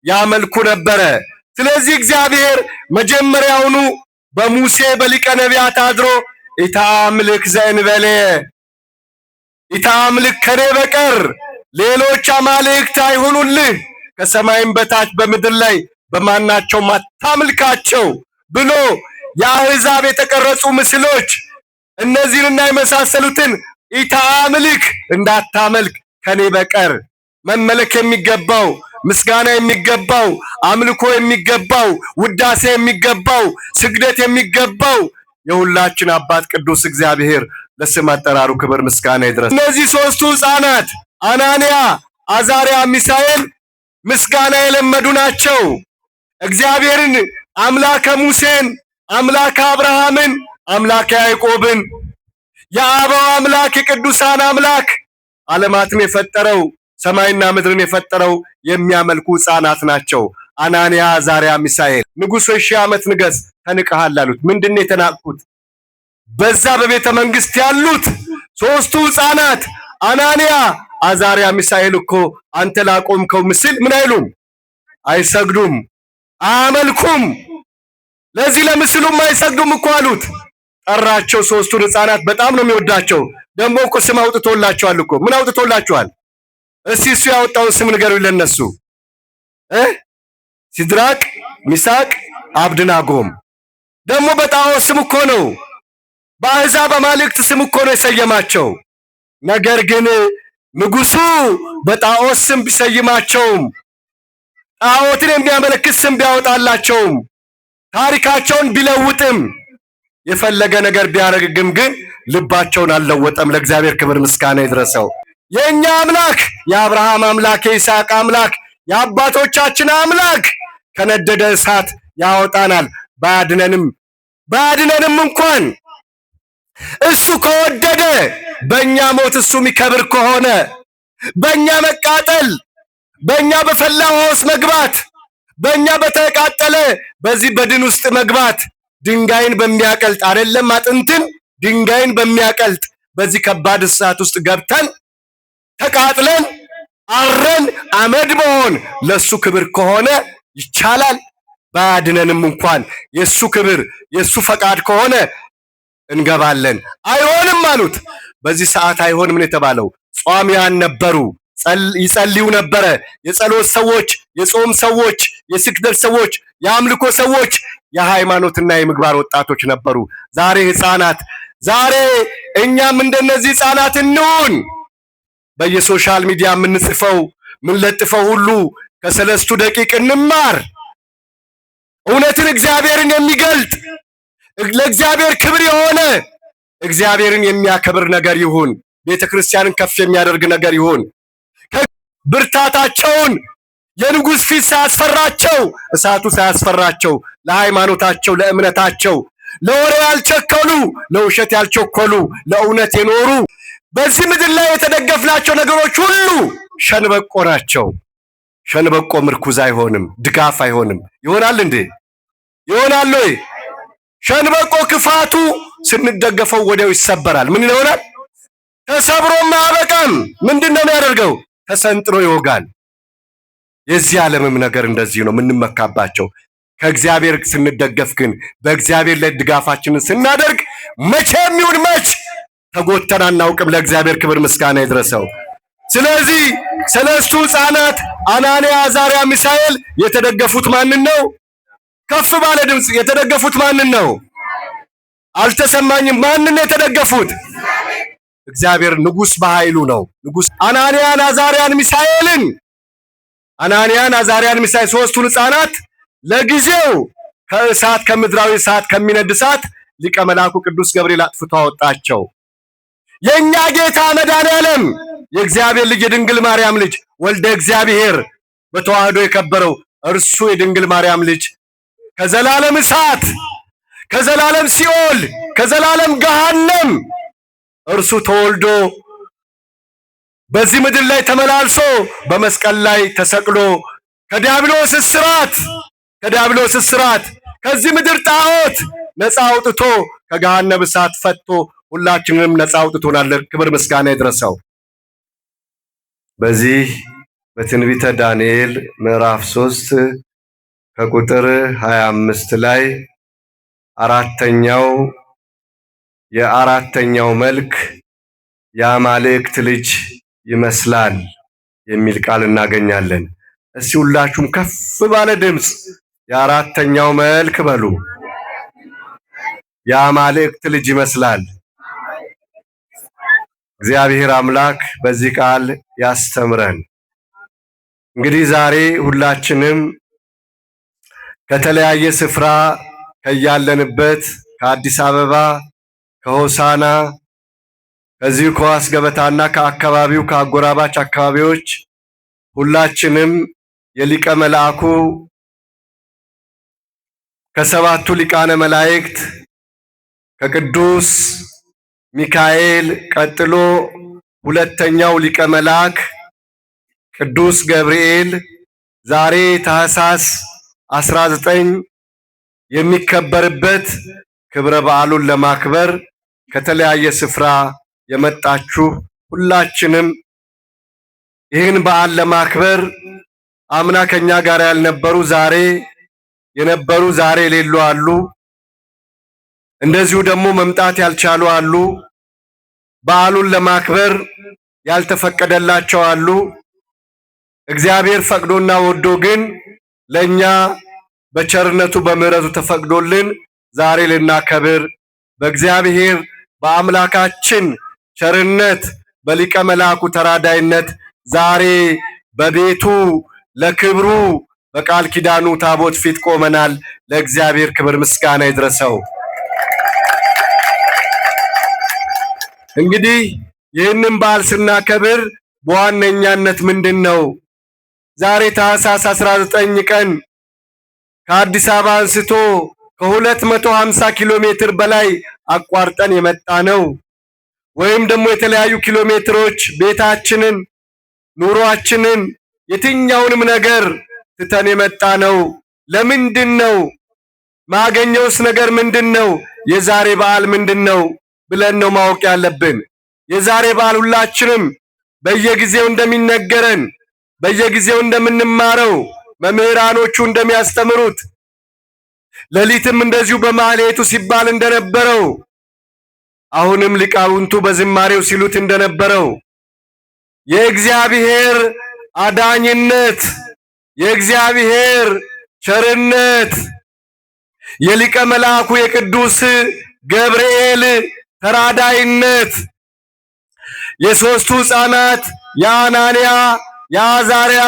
ያመልኩ ነበረ። ስለዚህ እግዚአብሔር መጀመሪያውኑ በሙሴ በሊቀ ነቢያት አድሮ ኢታምልክ ዘእንበሌ ኢታምልክ ከኔ በቀር ሌሎች አማልክት አይሁኑልህ፣ ከሰማይም በታች በምድር ላይ በማናቸውም አታምልካቸው ብሎ የአሕዛብ የተቀረጹ ምስሎች እነዚህንና የመሳሰሉትን ኢታምልክ እንዳታመልክ ከኔ በቀር መመለክ የሚገባው ምስጋና የሚገባው አምልኮ የሚገባው ውዳሴ የሚገባው ስግደት የሚገባው የሁላችን አባት ቅዱስ እግዚአብሔር ለስም አጠራሩ ክብር ምስጋና ይድረስ። እነዚህ ሶስቱ ሕፃናት አናንያ፣ አዛርያ፣ ሚሳኤል ምስጋና የለመዱ ናቸው። እግዚአብሔርን አምላከ ሙሴን፣ አምላከ አብርሃምን፣ አምላከ ያዕቆብን የአበው አምላክ የቅዱሳን አምላክ ዓለማትን የፈጠረው ሰማይና ምድርን የፈጠረው የሚያመልኩ ሕፃናት ናቸው። አናንያ፣ አዛርያ፣ ሚሳኤል ንጉሥ 1000 ዓመት ንገስ ተንቀሃል አሉት። ምንድነው የተናቁት? በዛ በቤተ መንግስት ያሉት ሶስቱ ሕፃናት አናንያ፣ አዛርያ፣ ሚሳኤል እኮ አንተ ላቆምከው ምስል ምን አይሉም? አይሰግዱም፣ አያመልኩም። ለዚህ ለምስሉም አይሰግዱም እኮ አሉት። ጠራቸው። ሶስቱን ሕፃናት በጣም ነው የሚወዳቸው። ደግሞ እኮ ስም አውጥቶላቸዋል እኮ። ምን አውጥቶላቸዋል? እስቲ እሱ ያወጣውን ስም ንገሩ ለነሱ። ሲድራቅ፣ ሚሳቅ፣ አብድናጎም። ደግሞ በጣዖት ስም እኮ ነው፣ በአሕዛብ አማልክት ስም እኮ ነው የሰየማቸው። ነገር ግን ንጉሱ በጣዖት ስም ቢሰይማቸውም ጣዖትን የሚያመለክት ስም ቢያወጣላቸውም ታሪካቸውን ቢለውጥም የፈለገ ነገር ቢያደርግም ግን ልባቸውን አልለወጠም። ለእግዚአብሔር ክብር ምስጋና ይድረሰው። የኛ አምላክ የአብርሃም አምላክ የይስሐቅ አምላክ የአባቶቻችን አምላክ ከነደደ እሳት ያወጣናል። ባያድነንም እንኳን እሱ ከወደደ በእኛ ሞት እሱ የሚከብር ከሆነ በእኛ መቃጠል፣ በእኛ በፈላ ውስጥ መግባት፣ በእኛ በተቃጠለ በዚህ በድን ውስጥ መግባት ድንጋይን በሚያቀልጥ አይደለም አጥንትን ድንጋይን በሚያቀልጥ በዚህ ከባድ እሳት ውስጥ ገብተን ተቃጥለን አረን አመድ መሆን ለሱ ክብር ከሆነ ይቻላል። ባያድነንም እንኳን የሱ ክብር የሱ ፈቃድ ከሆነ እንገባለን። አይሆንም አሉት። በዚህ ሰዓት አይሆንም ነው የተባለው። ጿሚያን ነበሩ፣ ይጸልዩ ነበረ። የጸሎት ሰዎች፣ የጾም ሰዎች፣ የስግደት ሰዎች፣ የአምልኮ ሰዎች፣ የሃይማኖትና የምግባር ወጣቶች ነበሩ። ዛሬ ሕፃናት፣ ዛሬ እኛም እንደነዚህ ሕፃናት እንሁን። በየሶሻል ሚዲያ የምንጽፈው የምንለጥፈው ሁሉ ከሰለስቱ ደቂቅ እንማር። እውነትን እግዚአብሔርን የሚገልጥ ለእግዚአብሔር ክብር የሆነ እግዚአብሔርን የሚያከብር ነገር ይሁን። ቤተ ክርስቲያንን ከፍ የሚያደርግ ነገር ይሁን። ብርታታቸውን የንጉሥ ፊት ሳያስፈራቸው፣ እሳቱ ሳያስፈራቸው፣ ለሃይማኖታቸው ለእምነታቸው ለወሬ ያልቸኮሉ፣ ለውሸት ያልቸኮሉ፣ ለእውነት የኖሩ በዚህ ምድር ላይ የተደገፍናቸው ነገሮች ሁሉ ሸንበቆ ናቸው። ሸንበቆ ምርኩዝ አይሆንም፣ ድጋፍ አይሆንም። ይሆናል እንዴ? ይሆናል ወይ? ሸንበቆ ክፋቱ ስንደገፈው ወዲያው ይሰበራል። ምን ይሆናል? ተሰብሮም አያበቃም። ምንድነው የሚያደርገው? ተሰንጥሮ ይወጋል። የዚህ ዓለምም ነገር እንደዚህ ነው የምንመካባቸው። ከእግዚአብሔር ስንደገፍ ግን በእግዚአብሔር ላይ ድጋፋችንን ስናደርግ መቼም ይሁን መች ተጎተን አናውቅም። ለእግዚአብሔር ክብር ምስጋና ይድረሰው። ስለዚህ ሰለስቱ ሕፃናት አናንያ፣ አዛርያ፣ ሚሳኤል የተደገፉት ማንን ነው? ከፍ ባለ ድምፅ የተደገፉት ማንን ነው? አልተሰማኝም። ማንን የተደገፉት? እግዚአብሔር ንጉሥ በኃይሉ ነው። ንጉሥ አናንያን፣ አዛርያን፣ ሚሳኤል ሶስቱን ሕፃናት ለጊዜው ከእሳት ከምድራዊ እሳት ከሚነድ እሳት ሊቀ መላኩ ቅዱስ ገብርኤል አጥፍቶ አወጣቸው። የኛ ጌታ መድኃኔዓለም የእግዚአብሔር ልጅ የድንግል ማርያም ልጅ ወልደ እግዚአብሔር በተዋህዶ የከበረው እርሱ የድንግል ማርያም ልጅ ከዘላለም እሳት፣ ከዘላለም ሲኦል፣ ከዘላለም ገሃነም እርሱ ተወልዶ በዚህ ምድር ላይ ተመላልሶ በመስቀል ላይ ተሰቅሎ ከዲያብሎስ እስራት ከዚህ ምድር ጣዖት ነፃ አውጥቶ ከገሃነም እሳት ፈቶ ሁላችንንም ነፃ አውጥቶናል። ክብር ምስጋና ይድረሰው። በዚህ በትንቢተ ዳንኤል ምዕራፍ 3 ከቁጥር 25 ላይ የአራተኛው መልክ የአማልክት ልጅ ይመስላል የሚል ቃል እናገኛለን። እስቲ ሁላችሁም ከፍ ባለ ድምፅ የአራተኛው መልክ በሉ። የአማልክት ልጅ ይመስላል። እግዚአብሔር አምላክ በዚህ ቃል ያስተምረን። እንግዲህ ዛሬ ሁላችንም ከተለያየ ስፍራ ከያለንበት ከአዲስ አበባ፣ ከሆሳና፣ ከዚሁ ከዋስ ገበታና ከአካባቢው ከአጎራባች አካባቢዎች ሁላችንም የሊቀ መልአኩ ከሰባቱ ሊቃነ መላእክት ከቅዱስ ሚካኤል ቀጥሎ ሁለተኛው ሊቀ መልአክ ቅዱስ ገብርኤል ዛሬ ታኅሳስ 19 የሚከበርበት ክብረ በዓሉን ለማክበር ከተለያየ ስፍራ የመጣችሁ ሁላችንም ይህን በዓል ለማክበር አምና ከኛ ጋር ያልነበሩ ዛሬ የነበሩ ዛሬ የሌሉ አሉ። እንደዚሁ ደግሞ መምጣት ያልቻሉ አሉ። በዓሉን ለማክበር ያልተፈቀደላቸው አሉ። እግዚአብሔር ፈቅዶና ወዶ ግን ለኛ በቸርነቱ በምሕረቱ ተፈቅዶልን ዛሬ ልናከብር በእግዚአብሔር በአምላካችን ቸርነት በሊቀ መልአኩ ተራዳይነት ዛሬ በቤቱ ለክብሩ በቃል ኪዳኑ ታቦት ፊት ቆመናል። ለእግዚአብሔር ክብር ምስጋና ይድረሰው። እንግዲህ ይህንን በዓል ስናከብር በዋነኛነት ምንድነው? ዛሬ ታኅሳስ 19 ቀን ከአዲስ አበባ አንስቶ ከ250 ኪሎ ሜትር በላይ አቋርጠን የመጣ ነው። ወይም ደግሞ የተለያዩ ኪሎ ሜትሮች ቤታችንን፣ ኑሯችንን፣ የትኛውንም ነገር ትተን የመጣ ነው። ለምንድን ነው? ማገኘውስ ነገር ምንድነው? የዛሬ በዓል ምንድነው ብለን ነው ማወቅ ያለብን። የዛሬ በዓል ሁላችንም በየጊዜው እንደሚነገረን በየጊዜው እንደምንማረው መምህራኖቹ እንደሚያስተምሩት ሌሊትም እንደዚሁ በማህሌቱ ሲባል እንደነበረው አሁንም ሊቃውንቱ በዝማሬው ሲሉት እንደነበረው የእግዚአብሔር አዳኝነት፣ የእግዚአብሔር ቸርነት፣ የሊቀ መልአኩ የቅዱስ ገብርኤል ተራዳይነት፣ የሦስቱ ሕፃናት የአናንያ፣ የአዛርያ፣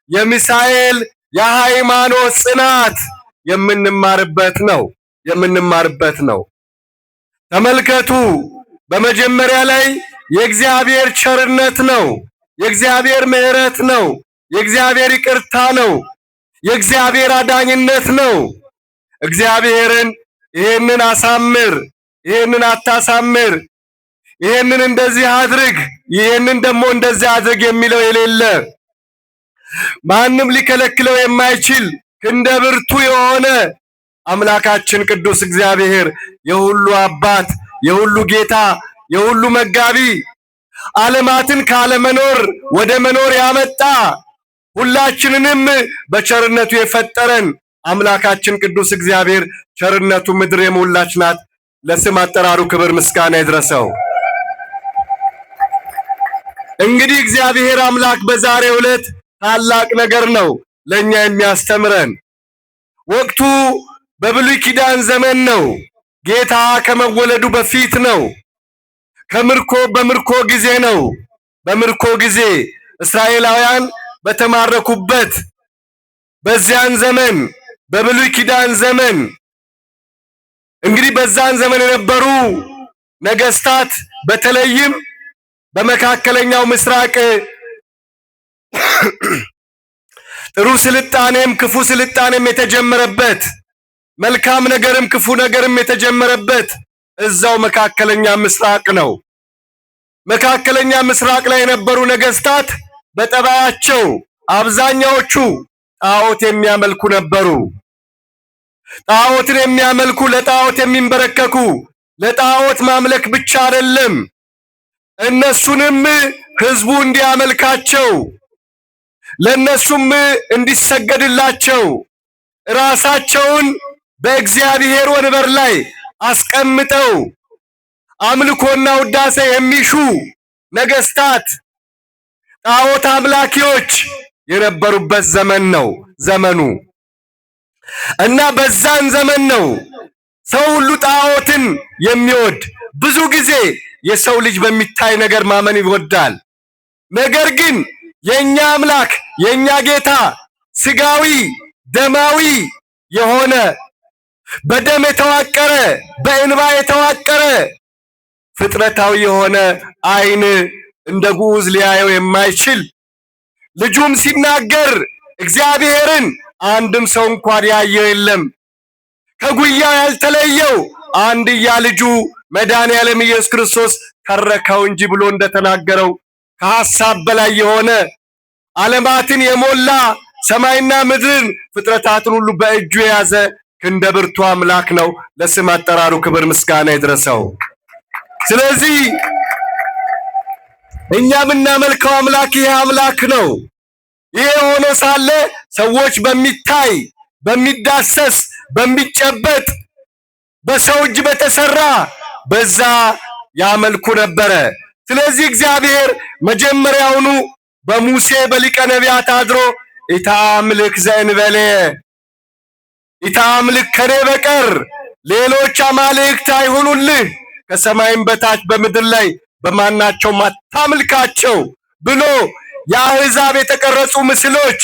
የሚሳኤል የሃይማኖት ጽናት የምንማርበት ነው። ተመልከቱ። በመጀመሪያ ላይ የእግዚአብሔር ቸርነት ነው፣ የእግዚአብሔር ምሕረት ነው፣ የእግዚአብሔር ይቅርታ ነው፣ የእግዚአብሔር አዳኝነት ነው። እግዚአብሔርን ይሄንን አሳምር፣ ይሄንን አታሳምር፣ ይሄንን እንደዚህ አድርግ፣ ይሄንን ደግሞ እንደዚህ አድርግ የሚለው የሌለ ማንም ሊከለክለው የማይችል ክንደ ብርቱ የሆነ አምላካችን ቅዱስ እግዚአብሔር የሁሉ አባት፣ የሁሉ ጌታ፣ የሁሉ መጋቢ፣ ዓለማትን ካለመኖር ወደ መኖር ያመጣ ሁላችንንም በቸርነቱ የፈጠረን አምላካችን ቅዱስ እግዚአብሔር ቸርነቱ ምድር የሞላች ናት። ለስም አጠራሩ ክብር ምስጋና ይድረሰው። እንግዲህ እግዚአብሔር አምላክ በዛሬው ዕለት ታላቅ ነገር ነው ለኛ የሚያስተምረን። ወቅቱ በብሉይ ኪዳን ዘመን ነው። ጌታ ከመወለዱ በፊት ነው። በምርኮ ጊዜ ነው። በምርኮ ጊዜ እስራኤላውያን በተማረኩበት በዚያን ዘመን በብሉይ ኪዳን ዘመን እንግዲህ በዛን ዘመን የነበሩ ነገስታት በተለይም በመካከለኛው ምስራቅ ጥሩ ስልጣኔም ክፉ ስልጣኔም የተጀመረበት መልካም ነገርም ክፉ ነገርም የተጀመረበት እዛው መካከለኛ ምስራቅ ነው። መካከለኛ ምስራቅ ላይ የነበሩ ነገስታት በጠባያቸው አብዛኛዎቹ ጣዖት የሚያመልኩ ነበሩ። ጣዖትን የሚያመልኩ፣ ለጣዖት የሚንበረከኩ፣ ለጣዖት ማምለክ ብቻ አይደለም እነሱንም ህዝቡ እንዲያመልካቸው ለነሱም እንዲሰገድላቸው ራሳቸውን በእግዚአብሔር ወንበር ላይ አስቀምጠው አምልኮና ውዳሴ የሚሹ ነገስታት ጣዖት አምላኪዎች የነበሩበት ዘመን ነው ዘመኑ። እና በዛን ዘመን ነው ሰው ሁሉ ጣዖትን የሚወድ። ብዙ ጊዜ የሰው ልጅ በሚታይ ነገር ማመን ይወዳል። ነገር ግን የኛ አምላክ የኛ ጌታ ስጋዊ ደማዊ የሆነ በደም የተዋቀረ በእንባ የተዋቀረ ፍጥረታዊ የሆነ አይን እንደ ጉዝ ሊያየው የማይችል ልጁም ሲናገር እግዚአብሔርን አንድም ሰው እንኳን ያየው የለም ከጉያው ያልተለየው አንድያ ልጁ መድኃኔዓለም ኢየሱስ ክርስቶስ ተረከው እንጂ ብሎ እንደተናገረው ከሐሳብ በላይ የሆነ ዓለማትን የሞላ ሰማይና ምድርን ፍጥረታትን ሁሉ በእጁ የያዘ ክንደ ብርቱ አምላክ ነው። ለስም አጠራሩ ክብር ምስጋና ይድረሰው። ስለዚህ እኛ የምናመልከው አምላክ ይሄ አምላክ ነው። ይሄ ሆኖ ሳለ ሰዎች በሚታይ በሚዳሰስ በሚጨበጥ በሰው እጅ በተሰራ በዛ ያመልኩ ነበረ። ስለዚህ እግዚአብሔር መጀመሪያውኑ በሙሴ በሊቀ ነቢያት አድሮ ኢታምልክ ዘእንበሌ ኢታምልክ ከኔ በቀር ሌሎች አማልክት አይሁኑልህ ከሰማይም በታች በምድር ላይ በማናቸውም አታምልካቸው ብሎ የአሕዛብ የተቀረጹ ምስሎች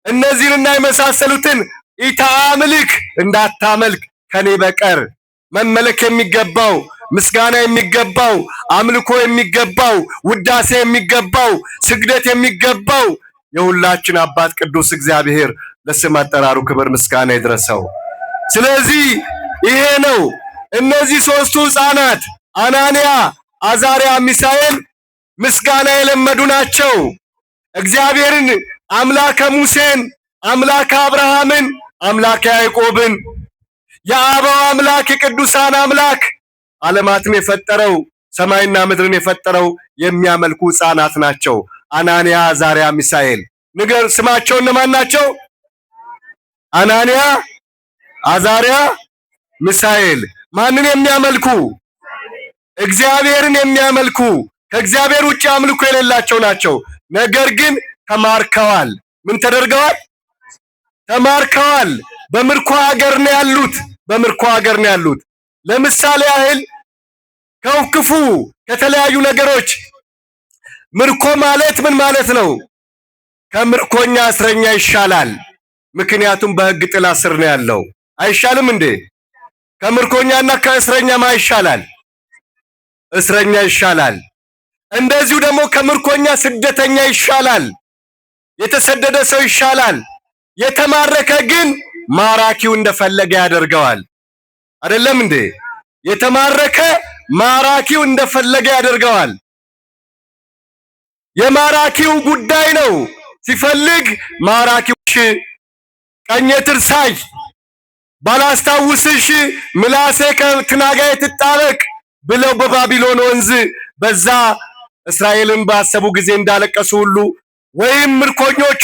እነዚህንና የመሳሰሉትን ኢታምልክ እንዳታመልክ ከኔ በቀር መመለክ የሚገባው ምስጋና የሚገባው አምልኮ የሚገባው ውዳሴ የሚገባው ስግደት የሚገባው የሁላችን አባት ቅዱስ እግዚአብሔር ለስም አጠራሩ ክብር ምስጋና ይድረሰው። ስለዚህ ይሄ ነው እነዚህ ሶስቱ ሕፃናት አናንያ፣ አዛርያ፣ ሚሳኤል ምስጋና የለመዱ ናቸው። እግዚአብሔርን አምላከ ሙሴን፣ አምላከ አብርሃምን፣ አምላከ ያዕቆብን የአበው አምላክ የቅዱሳን አምላክ ዓለማትን የፈጠረው ሰማይና ምድርን የፈጠረው የሚያመልኩ ሕፃናት ናቸው። አናንያ፣ አዛርያ፣ ሚሳኤል ንገር ስማቸው እነማን ናቸው? አናንያ፣ አዛርያ፣ ሚሳኤል ማንን የሚያመልኩ? እግዚአብሔርን የሚያመልኩ ከእግዚአብሔር ውጭ አምልኮ የሌላቸው ናቸው። ነገር ግን ተማርከዋል። ምን ተደርገዋል? ተማርከዋል። በምርኮ ሀገር ነው ያሉት። በምርኮ ሀገር ነው ያሉት። ለምሳሌ ያህል ከክፉ ከተለያዩ ነገሮች ምርኮ ማለት ምን ማለት ነው? ከምርኮኛ እስረኛ ይሻላል። ምክንያቱም በሕግ ጥላ ስር ነው ያለው። አይሻልም እንዴ? ከምርኮኛና ከእስረኛ ማ ይሻላል? እስረኛ ይሻላል። እንደዚሁ ደግሞ ከምርኮኛ ስደተኛ ይሻላል። የተሰደደ ሰው ይሻላል። የተማረከ ግን ማራኪው እንደፈለገ ያደርገዋል። አይደለም እንዴ? የተማረከ ማራኪው እንደፈለገ ያደርገዋል። የማራኪው ጉዳይ ነው። ሲፈልግ ማራኪውሽ ቀኜ ትርሳይ ባላስታውስሽ ምላሴ ከትናጋዬ ትጣበቅ ብለው በባቢሎን ወንዝ በዛ እስራኤልን ባሰቡ ጊዜ እንዳለቀሱ ሁሉ ወይም ምርኮኞቹ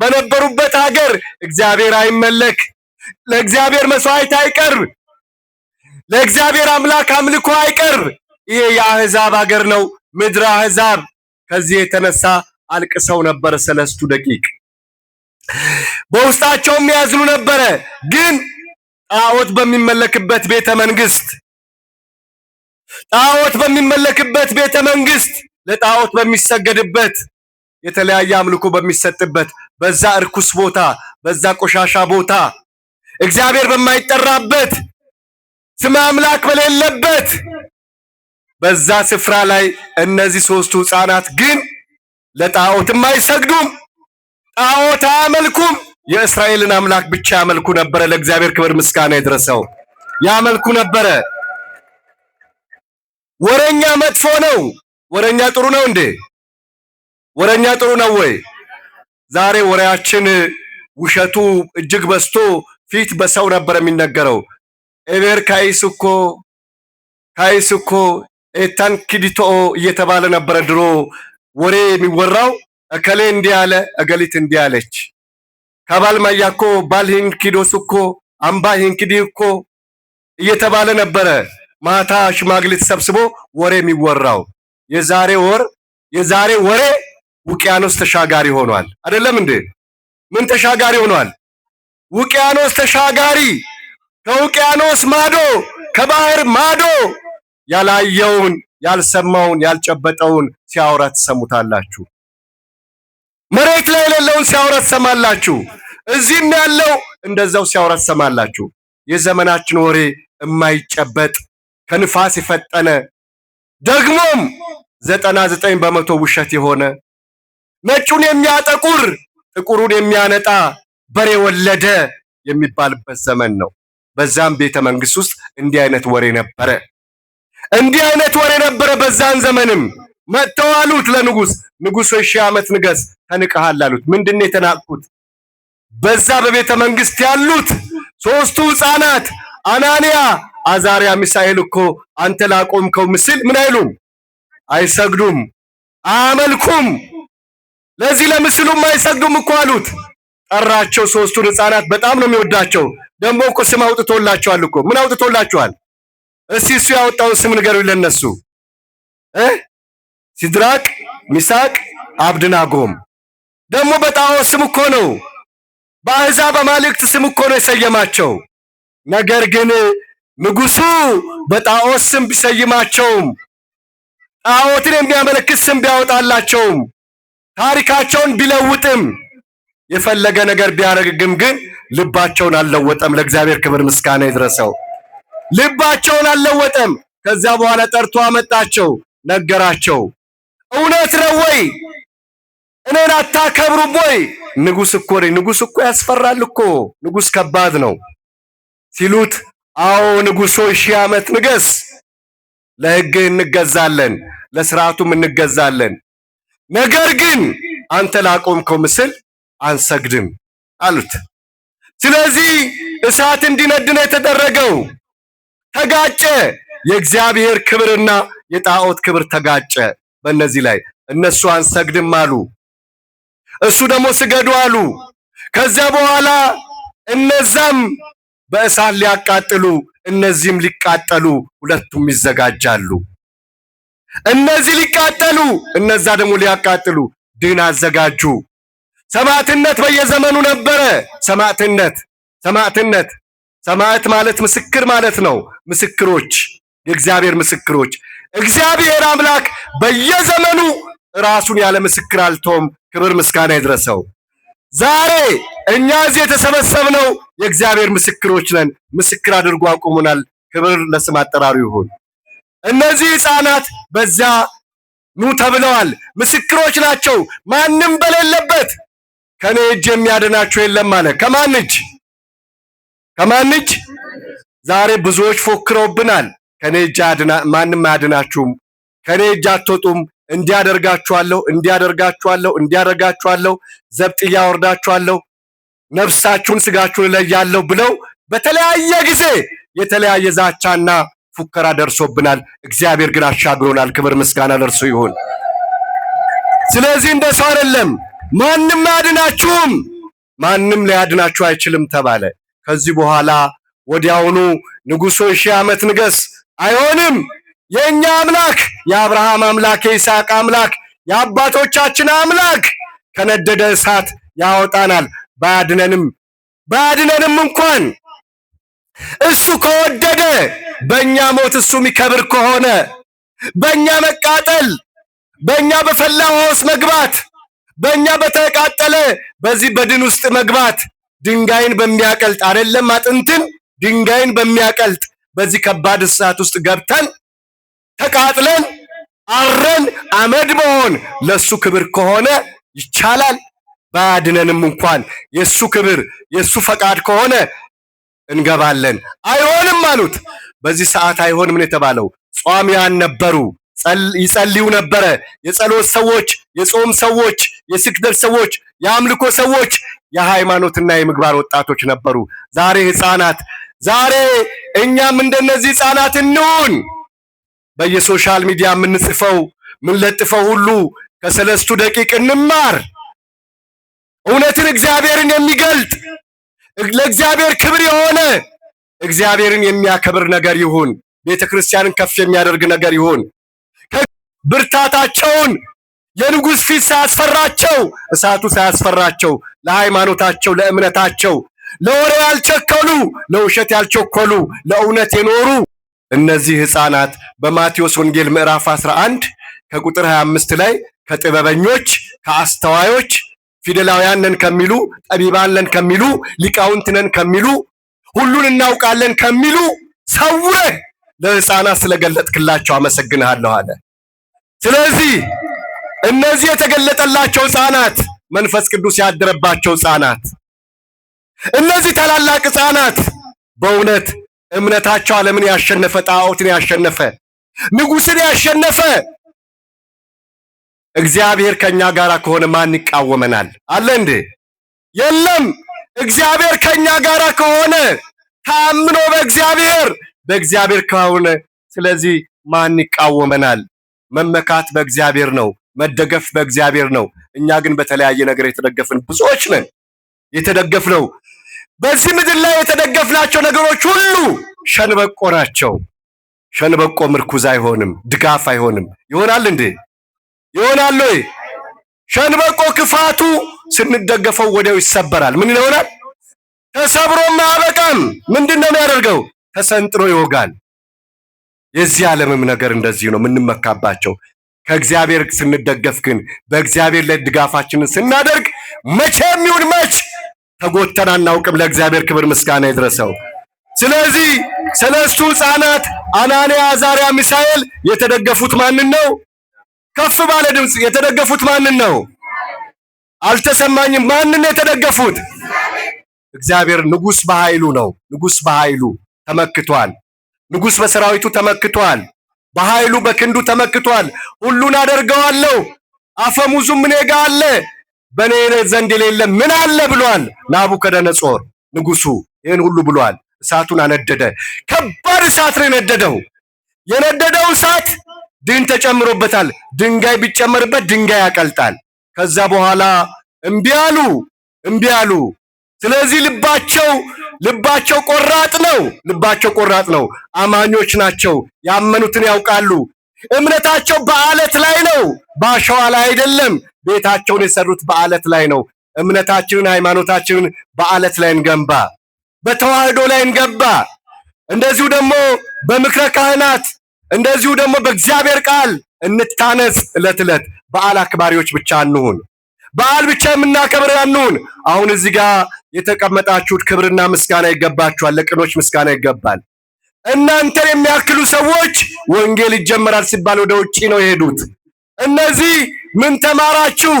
በነበሩበት ሀገር እግዚአብሔር አይመለክ፣ ለእግዚአብሔር መስዋዕት አይቀርብ፣ ለእግዚአብሔር አምላክ አምልኮ አይቀርብ። ይሄ የአሕዛብ ሀገር ነው፣ ምድረ አሕዛብ። ከዚህ የተነሳ አልቅሰው ነበር ሰለስቱ ደቂቅ። በውስጣቸውም ያዝኑ ነበረ። ግን ጣዖት በሚመለክበት ቤተ መንግስት ጣዖት በሚመለክበት ቤተ መንግስት ለጣዖት በሚሰገድበት የተለያየ አምልኮ በሚሰጥበት በዛ እርኩስ ቦታ በዛ ቆሻሻ ቦታ እግዚአብሔር በማይጠራበት ስመ አምላክ በሌለበት በዛ ስፍራ ላይ እነዚህ ሶስቱ ሕፃናት ግን ለጣዖትም አይሰግዱም፣ ጣዖት አያመልኩም። የእስራኤልን አምላክ ብቻ ያመልኩ ነበረ። ለእግዚአብሔር ክብር ምስጋና ይድረሰው። ያመልኩ ነበረ። ወረኛ መጥፎ ነው? ወረኛ ጥሩ ነው እንዴ? ወረኛ ጥሩ ነው ወይ? ዛሬ ወሬያችን ውሸቱ እጅግ በዝቶ ፊት በሰው ነበር የሚነገረው። ኤቤር ካይስኮ ኤታን ኪዲቶ እየተባለ ነበረ ድሮ ወሬ የሚወራው። እከሌ እንዲህ አለ፣ እገሊት እንዲህ አለች። ከባል ማያኮ ባል ሂንኪዶስ እኮ አምባ ሂንኪዲ እኮ እየተባለ ነበረ ማታ ሽማግሌ ተሰብስቦ ወሬ የሚወራው። የዛሬ ወሬ ውቅያኖስ ተሻጋሪ ሆኗል። አይደለም እንዴ? ምን ተሻጋሪ ሆኗል? ውቅያኖስ ተሻጋሪ። ከውቅያኖስ ማዶ ከባህር ማዶ ያላየውን ያልሰማውን ያልጨበጠውን ሲያወራ ትሰሙታላችሁ። መሬት ላይ የሌለውን ሲያወራ ትሰማላችሁ። እዚህም ያለው እንደዛው ሲያወራ ትሰማላችሁ። የዘመናችን ወሬ የማይጨበጥ ከንፋስ የፈጠነ ደግሞም 99% ውሸት የሆነ ነጩን የሚያጠቁር ጥቁሩን የሚያነጣ በሬ ወለደ የሚባልበት ዘመን ነው። በዛም ቤተ መንግስት ውስጥ እንዲህ አይነት ወሬ ነበረ። እንዲህ አይነት ወሬ ነበረ። በዛን ዘመንም መጥተው አሉት ለንጉስ፣ ንጉሥ 1000 ዓመት ንገስ፣ ተንቀሃል አሉት። ምንድነው የተናቁት? በዛ በቤተ መንግስት ያሉት ሶስቱ ሕፃናት አናንያ፣ አዛርያ፣ ሚሳኤል እኮ አንተ ላቆምከው ምስል ምን አይሉም? አይሰግዱም፣ አያመልኩም። ለዚህ ለምስሉም አይሰግዱም እኮ አሉት። ጠራቸው። ሶስቱን ሕፃናት በጣም ነው የሚወዳቸው። ደግሞ እኮ ስም አውጥቶላቸዋል እኮ። ምን አውጥቶላቸዋል? እስቲ እሱ ያወጣውን ስም ንገሩኝ ለነሱ። ሲድራቅ፣ ሚሳቅ፣ አብድናጎም። ደግሞ በጣዖት ስም እኮ ነው፣ በአሕዛብ አማልክት ስም እኮ ነው የሰየማቸው። ነገር ግን ንጉሱ በጣዖት ስም ቢሰይማቸውም ጣዖትን የሚያመለክት ስም ቢያወጣላቸውም ታሪካቸውን ቢለውጥም የፈለገ ነገር ቢያደርግም ግን ልባቸውን አልለወጠም። ለእግዚአብሔር ክብር ምስጋና ይድረሰው። ልባቸውን አልለወጠም። ከዚያ በኋላ ጠርቶ አመጣቸው፣ ነገራቸው። እውነት ነው ወይ? እኔን አታከብሩም ወይ? ንጉስ እኮ ነኝ። ንጉስ እኮ ያስፈራል እኮ። ንጉስ ከባድ ነው ሲሉት፣ አዎ ንጉሶ 1000 ዓመት ንገስ፣ ለሕግህ እንገዛለን፣ ለስርዓቱም እንገዛለን። ነገር ግን አንተ ላቆምከው ምስል አንሰግድም አሉት። ስለዚህ እሳት እንዲነድ ነው የተደረገው። ተጋጨ። የእግዚአብሔር ክብርና የጣዖት ክብር ተጋጨ። በእነዚህ ላይ እነሱ አንሰግድም አሉ፣ እሱ ደግሞ ስገዱ አሉ። ከዚያ በኋላ እነዛም በእሳት ሊያቃጥሉ እነዚህም ሊቃጠሉ ሁለቱም ይዘጋጃሉ። እነዚህ ሊቃጠሉ እነዛ ደግሞ ሊያቃጥሉ ድን አዘጋጁ። ሰማዕትነት በየዘመኑ ነበረ። ሰማዕት ማለት ምስክር ማለት ነው። ምስክሮች፣ የእግዚአብሔር ምስክሮች። እግዚአብሔር አምላክ በየዘመኑ ራሱን ያለ ምስክር አልተውም። ክብር ምስጋና ይድረሰው። ዛሬ እኛ እዚህ የተሰበሰብነው የእግዚአብሔር ምስክሮች ነን። ምስክር አድርጎ አቁሙናል። ክብር ለስም አጠራሩ ይሁን። እነዚህ ሕፃናት በዛ ኑ ተብለዋል። ምስክሮች ናቸው። ማንም በሌለበት ከኔ እጅ የሚያድናችሁ የለም አለ። ከማን እጅ? ከማን እጅ? ዛሬ ብዙዎች ፎክረውብናል። ከኔ እጅ ማንም አያድናችሁም፣ ከኔ እጅ አትወጡም፣ እንዲያደርጋችኋለሁ፣ ዘብጥያ ወርዳችኋለሁ፣ ነፍሳችሁን ስጋችሁን እለያለሁ ብለው በተለያየ ጊዜ የተለያየ ዛቻና ፉከራ ደርሶብናል። እግዚአብሔር ግን አሻግሮናል። ክብር ምስጋና ለእርሱ ይሁን። ስለዚህ እንደ ሰው አይደለም። ማንም አያድናችሁም፣ ማንም ሊያድናችሁ አይችልም ተባለ። ከዚህ በኋላ ወዲያውኑ ንጉሡ 1000 ዓመት ንገስ፣ አይሆንም፣ የእኛ አምላክ የአብርሃም አምላክ የይስሐቅ አምላክ የአባቶቻችን አምላክ ከነደደ እሳት ያወጣናል። ባያድነንም እንኳን እሱ ከወደደ በእኛ ሞት እሱ የሚከብር ከሆነ በእኛ መቃጠል፣ በእኛ በፈላ ውስጥ መግባት፣ በእኛ በተቃጠለ በዚህ በድን ውስጥ መግባት ድንጋይን በሚያቀልጥ አይደለም አጥንትን ድንጋይን በሚያቀልጥ በዚህ ከባድ እሳት ውስጥ ገብተን ተቃጥለን አረን አመድ መሆን ለሱ ክብር ከሆነ ይቻላል። ባያድነንም እንኳን የሱ ክብር የሱ ፈቃድ ከሆነ እንገባለን። አይሆንም አሉት። በዚህ ሰዓት አይሆንም ነው የተባለው። ጿሚያን ነበሩ፣ ይጸልዩ ነበረ። የጸሎት ሰዎች፣ የጾም ሰዎች፣ የስግደት ሰዎች፣ የአምልኮ ሰዎች፣ የሃይማኖትና የምግባር ወጣቶች ነበሩ። ዛሬ ሕፃናት፣ ዛሬ እኛም እንደነዚህ ሕፃናት እንሁን። በየሶሻል ሚዲያ የምንጽፈው ምንለጥፈው ሁሉ ከሰለስቱ ደቂቅ እንማር። እውነትን እግዚአብሔርን የሚገልጥ ለእግዚአብሔር ክብር የሆነ እግዚአብሔርን የሚያከብር ነገር ይሁን። ቤተ ክርስቲያንን ከፍ የሚያደርግ ነገር ይሁን። ብርታታቸውን የንጉሥ ፊት ሳያስፈራቸው፣ እሳቱ ሳያስፈራቸው፣ ለሃይማኖታቸው ለእምነታቸው ለወሬ ያልቸኮሉ፣ ለውሸት ያልቸኮሉ፣ ለእውነት የኖሩ እነዚህ ሕፃናት በማቴዎስ ወንጌል ምዕራፍ 11 ከቁጥር 25 ላይ ከጥበበኞች ከአስተዋዮች ፊደላውያን ነን ከሚሉ ጠቢባን ነን ከሚሉ ሊቃውንት ነን ከሚሉ ሁሉን እናውቃለን ከሚሉ ሰውረህ ለሕፃናት ስለገለጥክላቸው አመሰግንሃለሁ አለ። ስለዚህ እነዚህ የተገለጠላቸው ሕፃናት መንፈስ ቅዱስ ያደረባቸው ሕፃናት እነዚህ ታላላቅ ሕፃናት በእውነት እምነታቸው ዓለምን ያሸነፈ ጣዖትን ያሸነፈ ንጉሥን ያሸነፈ እግዚአብሔር ከኛ ጋር ከሆነ ማን ይቃወመናል? አለ እንዴ? የለም። እግዚአብሔር ከኛ ጋር ከሆነ ታምኖ በእግዚአብሔር ከሆነ ስለዚህ ማን ይቃወመናል? መመካት በእግዚአብሔር ነው። መደገፍ በእግዚአብሔር ነው። እኛ ግን በተለያየ ነገር የተደገፍን ብዙዎች ነን። የተደገፍነው በዚህ ምድር ላይ የተደገፍናቸው ነገሮች ሁሉ ሸንበቆ ናቸው። ሸንበቆ ምርኩዝ አይሆንም፣ ድጋፍ አይሆንም። ይሆናል እንዴ? ይሆናል ወይ? ሸንበቆ ክፋቱ ስንደገፈው ወዲያው ይሰበራል። ምን ይሆናል? ተሰብሮም አያበቃም። ምንድነው የሚያደርገው? ተሰንጥሮ ይወጋል። የዚህ ዓለምም ነገር እንደዚህ ነው የምንመካባቸው። ከእግዚአብሔር ስንደገፍ ግን በእግዚአብሔር ላይ ድጋፋችንን ስናደርግ መቼም ይሁን መች ተጎተን አናውቅም። ለእግዚአብሔር ክብር ምስጋና ይድረሰው። ስለዚህ ሰለስቱ ሕፃናት አናንያ፣ አዛርያ፣ ሚሳኤል የተደገፉት ማንን ነው? ከፍ ባለ ድምፅ የተደገፉት ማንን ነው? አልተሰማኝም። ማንን የተደገፉት? እግዚአብሔር። ንጉሥ በኃይሉ ነው። ንጉሥ በኃይሉ ተመክቷል። ንጉሥ በሰራዊቱ ተመክቷል። በኃይሉ በክንዱ ተመክቷል። ሁሉን አደርገዋለሁ፣ አፈሙዙም እኔ ጋ አለ፣ በእኔ ዘንድ የሌለ ምን አለ ብሏል ናቡከደነጾር ንጉሡ። ይህን ሁሉ ብሏል። እሳቱን አነደደ። ከባድ እሳት ነው የነደደው። የነደደው እሳት ድን ተጨምሮበታል። ድንጋይ ቢጨመርበት ድንጋይ ያቀልጣል። ከዛ በኋላ እምቢ አሉ። ስለዚህ ልባቸው ቆራጥ ነው። ልባቸው ቆራጥ ነው። አማኞች ናቸው። ያመኑትን ያውቃሉ። እምነታቸው በአለት ላይ ነው፣ በአሸዋ ላይ አይደለም። ቤታቸውን የሰሩት በአለት ላይ ነው። እምነታችንን ሃይማኖታችንን በአለት ላይ እንገንባ፣ በተዋህዶ ላይ እንገባ። እንደዚሁ ደግሞ በምክረ ካህናት፣ እንደዚሁ ደግሞ በእግዚአብሔር ቃል እንታነጽ። ዕለት ዕለት በዓል አክባሪዎች ብቻ አንሁን። በዓል ብቻ የምናከብር አንሁን። አሁን እዚህ ጋር የተቀመጣችሁት ክብርና ምስጋና ይገባችኋል። ለቅኖች ምስጋና ይገባል። እናንተን የሚያክሉ ሰዎች ወንጌል ይጀመራል ሲባል ወደ ውጪ ነው የሄዱት። እነዚህ ምን ተማራችሁ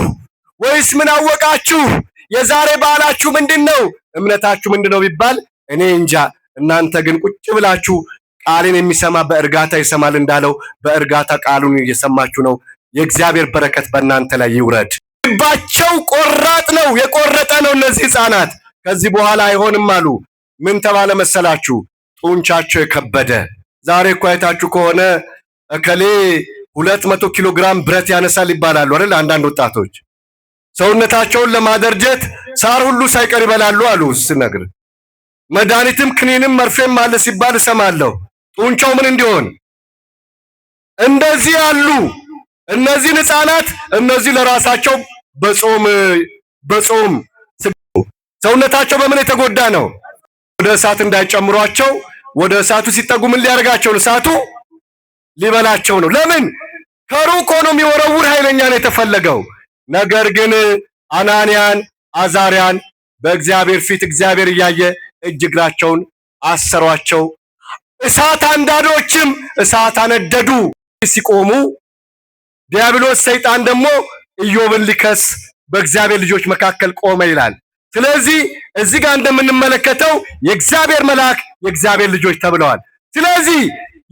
ወይስ ምን አወቃችሁ? የዛሬ በዓላችሁ ምንድነው? እምነታችሁ ምንድነው ቢባል እኔ እንጃ። እናንተ ግን ቁጭ ብላችሁ ቃልን የሚሰማ በእርጋታ ይሰማል እንዳለው በእርጋታ ቃሉን እየሰማችሁ ነው። የእግዚአብሔር በረከት በእናንተ ላይ ይውረድ። ልባቸው ቆራጥ ነው፣ የቆረጠ ነው። እነዚህ ሕፃናት ከዚህ በኋላ አይሆንም አሉ። ምን ተባለ መሰላችሁ? ጡንቻቸው የከበደ። ዛሬ እኮ አይታችሁ ከሆነ እከሌ 200 ኪሎ ግራም ብረት ያነሳል ይባላሉ አይደል? አንዳንድ ወጣቶች ሰውነታቸውን ለማደርጀት ሳር ሁሉ ሳይቀር ይበላሉ አሉ። ስነግር መድኃኒትም ክኒንም መርፌም አለ ሲባል እሰማለሁ። ጡንቻው ምን እንዲሆን እንደዚህ ያሉ እነዚህን ሕፃናት እነዚህ ለራሳቸው በጾም ሰውነታቸው በምን የተጎዳ ነው? ወደ እሳት እንዳይጨምሯቸው ወደ እሳቱ ሲጠጉ ምን ሊያደርጋቸው ነው? እሳቱ ሊበላቸው ነው። ለምን? ከሩቅ ሆኖ የሚወረውር ኃይለኛ ነው የተፈለገው። ነገር ግን አናንያን አዛርያን በእግዚአብሔር ፊት እግዚአብሔር እያየ እጅ እግራቸውን አሰሯቸው። እሳት አንዳዶችም እሳት አነደዱ። ሲቆሙ ዲያብሎስ ሰይጣን ደግሞ ኢዮብን ሊከስ በእግዚአብሔር ልጆች መካከል ቆመ ይላል። ስለዚህ እዚህ ጋር እንደምንመለከተው የእግዚአብሔር መልአክ የእግዚአብሔር ልጆች ተብለዋል። ስለዚህ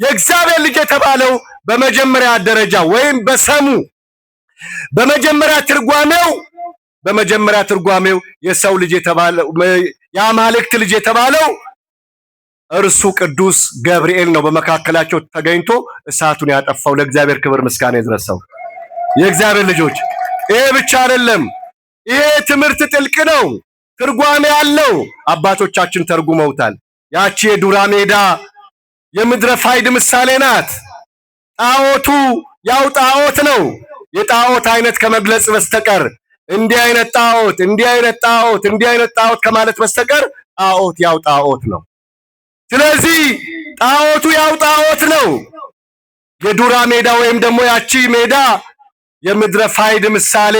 የእግዚአብሔር ልጅ የተባለው በመጀመሪያ ደረጃ ወይም በሰሙ በመጀመሪያ ትርጓሜው የሰው ልጅ የተባለው የአማልክት ልጅ የተባለው እርሱ ቅዱስ ገብርኤል ነው። በመካከላቸው ተገኝቶ እሳቱን ያጠፋው። ለእግዚአብሔር ክብር ምስጋና ይድረሰው። የእግዚአብሔር ልጆች ይሄ ብቻ አይደለም። ይሄ ትምህርት ጥልቅ ነው፣ ትርጓሜ ያለው አባቶቻችን ተርጉመውታል። ያቺ የዱራ ሜዳ የምድረ ፋይድ ምሳሌ ናት። ጣዖቱ ያው ጣዖት ነው። የጣዖት አይነት ከመግለጽ በስተቀር እንዲህ አይነት ጣዖት እንዲህ አይነት ጣዖት እንዲህ አይነት ጣዖት ከማለት በስተቀር ጣዖት ያው ጣዖት ነው። ስለዚህ ጣዖቱ ያው ጣዖት ነው። የዱራ ሜዳ ወይም ደግሞ ያቺ ሜዳ የምድረ ፋይድ ምሳሌ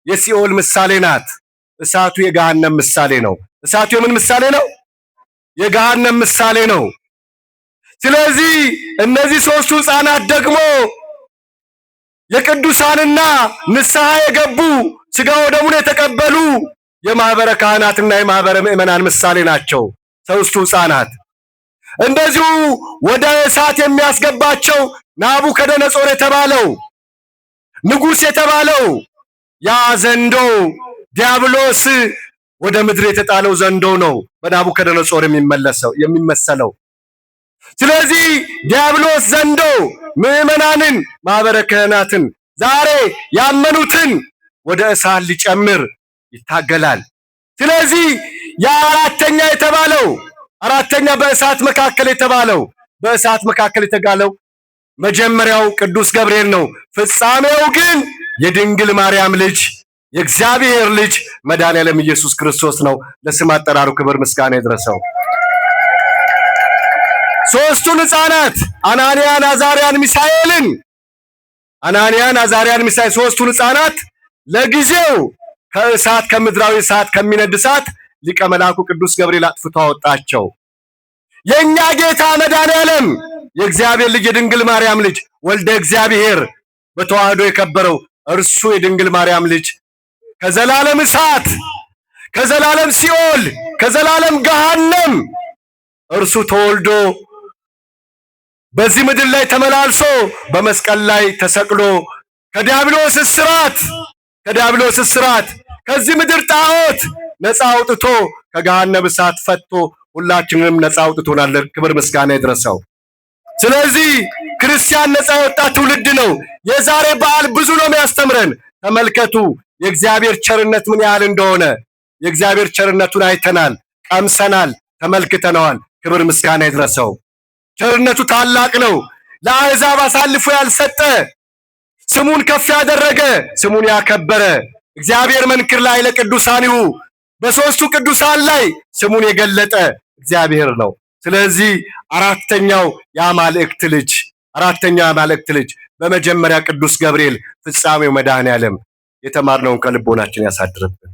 የሲኦል ምሳሌ ናት። እሳቱ የገሃነም ምሳሌ ነው። እሳቱ የምን ምሳሌ ነው? የገሃነም ምሳሌ ነው። ስለዚህ እነዚህ ሶስቱ ሕፃናት ደግሞ የቅዱሳንና ንስሐ የገቡ ሥጋ ወደሙን የተቀበሉ የማኅበረ ካህናትና የማኅበረ ምእመናን ምሳሌ ናቸው ሶስቱ ሕፃናት። እንደዚሁ ወደ እሳት የሚያስገባቸው ናቡከደነጾር የተባለው ንጉሥ የተባለው ያ ዘንዶ ዲያብሎስ ወደ ምድር የተጣለው ዘንዶ ነው በናቡከደነጾር የሚመሰለው። ስለዚህ ዲያብሎስ ዘንዶ ምእመናንን ማኅበረ ካህናትን ዛሬ ያመኑትን ወደ እሳት ሊጨምር ይታገላል። ስለዚህ ያ አራተኛ በእሳት መካከል የተጋለው መጀመሪያው ቅዱስ ገብርኤል ነው። ፍጻሜው ግን የድንግል ማርያም ልጅ የእግዚአብሔር ልጅ መድኃኔዓለም ኢየሱስ ክርስቶስ ነው። ለስም አጠራሩ ክብር ምስጋና ይድረሰው። ሶስቱን ሕፃናት አናንያን፣ አዛርያን፣ ሚሳኤል ሶስቱን ሕፃናት ለጊዜው ከእሳት ከምድራዊ እሳት ከሚነድ እሳት ሊቀ መላኩ ቅዱስ ገብርኤል አጥፍቶ አወጣቸው። የኛ ጌታ መድኃኔዓለም የእግዚአብሔር ልጅ የድንግል ማርያም ልጅ ወልደ እግዚአብሔር በተዋህዶ የከበረው እርሱ የድንግል ማርያም ልጅ ከዘላለም እሳት፣ ከዘላለም ሲኦል፣ ከዘላለም ገሃነም እርሱ ተወልዶ በዚህ ምድር ላይ ተመላልሶ በመስቀል ላይ ተሰቅሎ ከዲያብሎስ እስራት ከዚህ ምድር ጣዖት ነፃ አውጥቶ ከገሃነም እሳት ፈቶ ሁላችንንም ነፃ አውጥቶናል። ክብር ምስጋና ይድረሰው። ስለዚህ ክርስቲያን ነፃ የወጣ ትውልድ ነው። የዛሬ በዓል ብዙ ነው የሚያስተምረን። ተመልከቱ የእግዚአብሔር ቸርነት ምን ያህል እንደሆነ። የእግዚአብሔር ቸርነቱን አይተናል፣ ቀምሰናል፣ ተመልክተነዋል። ክብር ምስጋና ይድረሰው። ቸርነቱ ታላቅ ነው። ለአሕዛብ አሳልፎ ያልሰጠ፣ ስሙን ከፍ ያደረገ፣ ስሙን ያከበረ እግዚአብሔር መንክር ላይ ለቅዱሳኒሁ በሶስቱ ቅዱሳን ላይ ስሙን የገለጠ እግዚአብሔር ነው። ስለዚህ አራተኛው የአማልክት ልጅ በመጀመሪያ ቅዱስ ገብርኤል፣ ፍጻሜው መድኃኔዓለም የተማርነውን ከልቦናችን ያሳድርብን።